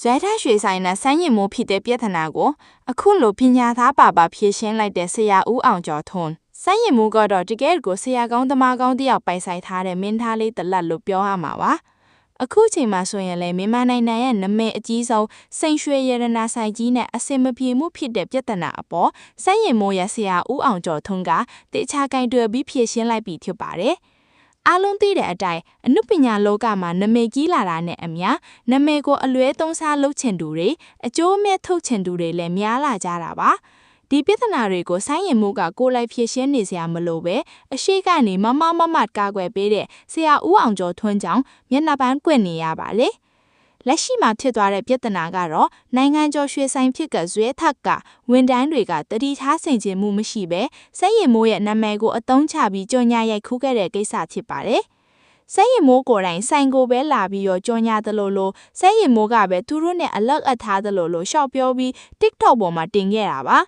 ဇွဲထရွှေဆိုင်နဲ့ဆိုင်းရင်မိုးဖြစ်တဲ့ပြဿနာကိုအခုလိုပညာသားပါဖြေရှင်းလိုက်တဲ့ဆရာဦးအောင်ကျော်ထွန်းဆိုင်းရင်မိုးကတော့တကယ်ကိုဆရာကောင်းသမားကောင်းတယောက်ပိုင်ဆိုင်ထားတဲ့မင်းသားလေးတလက်လို့ပြောရမှာပါအခုချိန်မှာဆိုရင်လည်းမြန်မာနိုင်ငံရဲ့နာမည်အကြီးဆုံးစိန်ရွှေရတနာဆိုင်ကြီးနဲ့အစင်မပြေမှုဖြစ်တဲ့ပြဿနာအပေါ်ဆိုင်းရင်မိုးရဲ့ဆရာဦးအောင်ကျော်ထွန်းကတေချာကင်တွယ်ပြီးဖြေရှင်းလိုက်ပြီဖြစ်ပါတယ်အားလုံးသိတဲ့အတိုင်းအနုပညာလောကမှာနာမည်ကြီးလာတာနဲ့အမျှနာမည်ကိုအလွဲသုံးစားလုပ်ချင်သူတွေအကျိုးအမဲ့ထုတ်ချင်သူတွေလည်းများလာကြတာပါဒီပြဿနာတွေကိုဆိုင်းရင်မိုးကကိုယ်လိုက်ဖြေရှင်းနေစရာမလိုပဲအရှိကနေမကာကွယ်ပေးတဲ့ဆရာဦးအောင်ကျော်ထွန်းကြောင့်မျက်နှာပန်းကွက်နေရပါလေလက်ရှိမှာဖြစ်သွားတဲ့ပြဿနာကတော့နိုင်ငံကျော်ရွှေဆိုင်ဖြစ်ကဇွဲထက်ကဝန်တန်းတွေကတတိထားဆင်ခြင်မှုမရှိပဲဆိုင်းရင်မိုးရဲ့နာမည်ကိုအသုံးချပြီးကြော်ညာရိုက်ခူးခဲ့တဲ့ကိစ္စဖြစ်ပါတယ်ဆိုင်းရင်မိုးကိုယ်တိုင်ဆိုင်ကိုပဲလာပြီးတော့ကြော်ညာသလိုဆိုင်းရင်မိုးကပဲသူတို့နဲ့အလက်အထားသလိုရှောက်ပြောပြီး TikTok ပေါ်မှာတင်ခဲ့တာပါ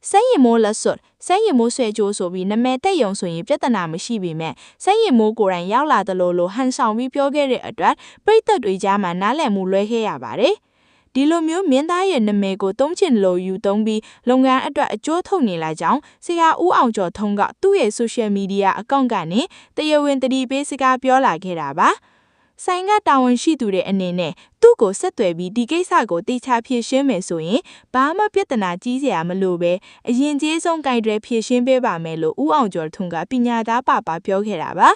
ဆိုင်းရင်မိုးလက်စွပ်ဆိုင်းရင်မိုးဆွဲကြိုးဆိုပြီးနာမည်တက်ယုံဆိုရင်ပြဿနာမရှိပေမဲ့ဆိုင်းရင်မိုးကိုယ်တိုင်ရောက်လာသလိုဟန်ဆောင်ပြီးပြောခဲ့တဲ့အတွက်ပရိသတ်တွေကြားမှာနားလည်မှုလွဲခဲ့ရပါတယ်ဒီလိုမျိုးမင်းသားရဲ့နာမည်ကိုသုံးချင်လို့ယူသုံးပြီးလုပ်ငန်းအတွက်အကျိုးထုတ်နေလာကြောင်းဆရာဦးအောင်ကျော်ထွန်းကသူ့ရဲ့ social media အကောင့်ကနေတရားဝင်တတိပေးစကားပြောလာခဲ့တာပါဆိုင်ကတာဝန်ရှိသူတွေအနေနဲ့သူ့ကိုဆက်သွယ်ပြီးဒီကိစ္စကိုတေချာဖြေရှင်းမယ်ဆိုရင်ဘာမှပြဿနာကြီးစရာမလိုပဲအရင်ကျေးဆုံးဂိုင်တွေဖြေရှင်းပေးပါမယ်လို့ဦးအောင်ကျော်ထွန်းကပညာသားပါပြောခဲ့တာပါ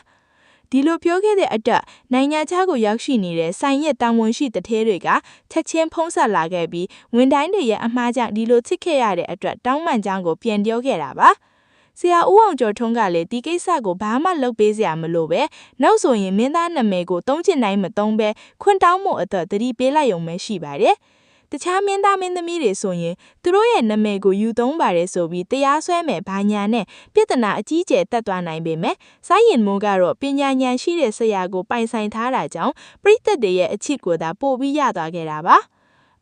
ဒီလိုပြောခဲ့တဲ့အတွက်နိုင်ငံခြားကိုရောက်ရှိနေတဲ့ဆိုင်ရဲ့တာဝန်ရှိတထဲတွေကချက်ချင်းဖုံးဆက်လာခဲ့ပြီးဝန်တိုင်းတွေရဲ့အမှားကြောင့်ဒီလိုဖြစ်ခဲ့ရတဲ့အတွက်တောင်းပန်ကြောင်းကိုပြန်ပြောခဲ့တာပါဆရာဦးအောင်ကျော်ထွန်းကလည်းဒီကိစ္စကိုဘာမှလုပ်ပေးစရာမလိုပဲနောက်ဆိုရင်မင်းသားနာမည်ကိုသုံးချင်တိုင်းမသုံးပဲခွင့်တောင်းမှုအတွက်တတိပေးလိုက်ရုံပဲရှိပါတယ်တခြားမင်းသားမင်းသမီးတွေဆိုရင်သူတို့ရဲ့နာမည်ကိုယူသုံးပါတယ်ဆိုပြီးတရားစွဲမယ်ဘာညာနဲ့ပြဿနာအကြီးကျယ်တက်သွားနိုင်ပေမဲ့ဆိုင်းရင်မိုးကတော့ပညာဉာဏ်ရှိတဲ့ဆရာကိုပိုင်ဆိုင်ထားတာကြောင့်ပရိသတ်တွေရဲ့အချစ်ကိုသာပို့ပြီးရသွားခဲ့တာပါ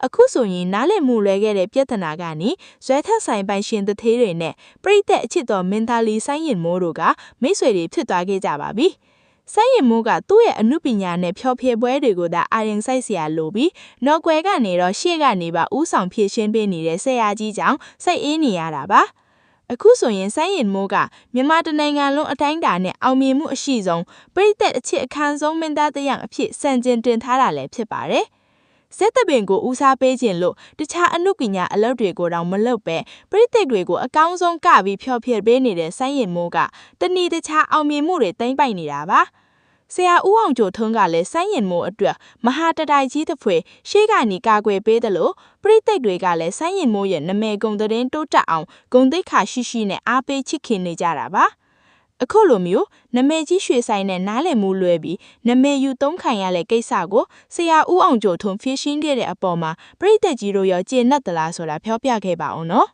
အခုဆိုရင်နားလည်မှုလွဲခဲ့တဲ့ပြဿနာကနေဇွဲထက်ဆိုင်ပိုင်ရှင်တသေးတွေနဲ့ပရိသတ်အချစ်တော်မင်းသားလေးဆိုင်းရင်မိုးတို့ကမိတ်ဆွေတွေဖြစ်သွားခဲ့ကြပါပြီဆိုင်းရင်မိုးကသူ့ရဲ့အမှုပညာနဲ့ဖျော်ဖြေပွဲတွေကိုသာအာရုံစိုက်စရာလိုပြီးနော်ကွယ်ကနေတော့ရှေ့ကနေပါဥဆောင်ဖြည့်ရှင်းပေးနေတဲ့ဆရာကြီးကြောင့်စိတ်အေးနေရတာပါအခုဆိုရင်ဆိုင်းရင်မိုးကမြန်မာတနိုင်ငံလုံးအတိုင်းအတာနဲ့အောင်မြင်မှုအရှိဆုံးပရိသတ်အချစ်အခမ်းဆုံးမင်းသားတစ်ယောက်အဖြစ်စံကျင်တင်ထားတာလည်းဖြစ်ပါတယ်ဇက်တပင်ကိုဦးစားပေးခြင်းလို့တခြားအမှုပညာအလုပ်တွေကိုတောင်မလုပ်ပဲပရိသတ်တွေကိုအကောင်းဆုံးကပြီးဖျော်ဖြေပေးနေတဲ့ဆိုင်းရင်မိုးကတဏီတခြားအောင်မြင်မှုတွေသိမ့်ပိုက်နေတာပါဆရာဦးအောင်ကျော်ထွန်းကလည်းဆိုင်းရင်မိုးအတွက်မဟာတတိုင်ကြီးတစ်ဖွေရှေ့ကနေကာကွယ်ပေးတယ်လို့ပရိသတ်တွေကလည်းဆိုင်းရင်မိုးရဲ့နာမည်ဂုဏ်သတင်းတိုးတက်အောင်ဂုဏ်သိက္ခာရှိနဲ့အားပေးချစ်ခင်နေကြတာပါအခုလိုမျိုးနာမည်ကြီးရွှေဆိုင်နဲ့နားလည်မှုလွဲပြီးနာမည်ယူသုံးခံရတဲ့ကိစ္စကိုဆရာဦးအောင်ကျော်ထွန်းဖြေရှင်းခဲ့တဲ့အပေါ်မှာပရိသတ်ကြီးတို့ရောကျေနပ်သလားဆိုတာပြောပြခဲ့ပါအောင်နော်